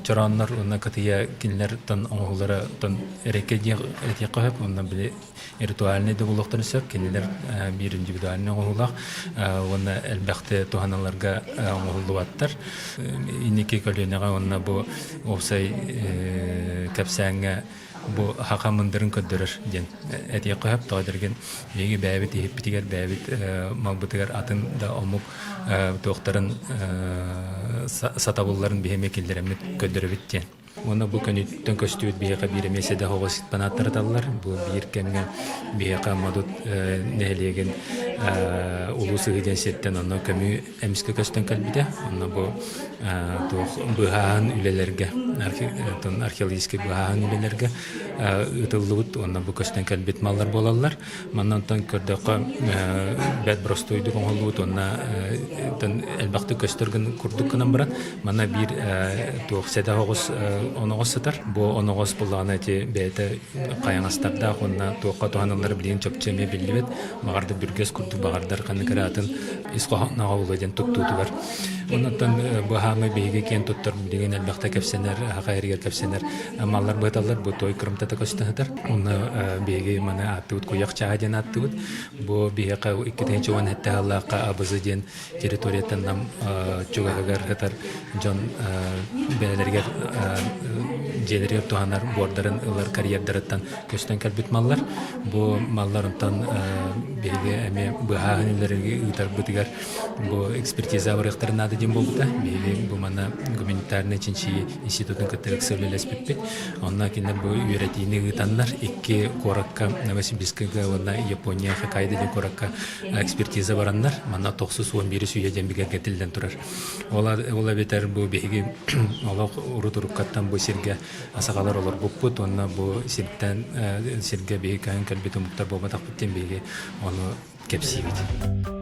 чораннар онна катыя кинлер тан оңолара тан эрекеди этикап онна биле ритуальный да булыктан сөк кинлер бир индивидуальный оңолак онна элбәхте туханаларга оңолуаттар инеке көлөнөгө онна бу опсай капсаңга бу хакамындырын көддөрөр ден этикап тадырген еги бәбит ипитигер бәбит магбутыгар атын да омук доктарын сатабулларын бихеме килдеремит көддөрөбүт ден. Оны бу көнүттөн көстүбүт бияка бир меседе хогос панаттардалар. Бу бир кемге бияка мадут нелеген улусы гиден сеттен аны көмү эмиске көстөн калбиде. Аны бу быгаан үлелерге археологический быгаан үлелерге ытыллыбыт аны бу көстөн калбит маллар болалар. Маннан көрдөккө бет бростойду коңолубут аны элбакты көстөргөн курдук кынан барат. Мана бир седа хогос оногос сатар. Бу оногос булганы те бете каяңастарда онна тоокка туаналар билген чөпчеме билбет. Багарды бүргөс курду багардар каны каратын исқохна авылдан туттутугар. Оннан бу хамы беге кен туттар билген элбакта кепсенер, хакайргер кепсенер. Маллар быталар бу той кырымта көстөнөр. Онна беге мана аттыт куяк чааден аттыт. Бу беге 2-нче хәтта Аллаһка абызыден территориятан нам чугагар хатар жон белелерге желерге туганар бордарын ылар карьердарыттан көстөн калбит маллар. Бу малларынтан беге эме баһааныларыгы үтар бутыгар бу экспертиза барыктарын ады дем болду. Беге бу мана гуманитарный чинчи институтун кытырык сөйлөлөспүт. Онна кине бу үйрөтийни гытаннар 2 коракка Новосибирскага вона Япония Хоккайдо ден коракка экспертиза бараннар. Мана 911 сүйөден биге кетилден турар. Ола бетер бу беге Аллах урутуруккаттан бу сирге асагалар олар буппут. Онна бу сирге беге кайын калбету муктар болбатак биттен беге оны кепсибит.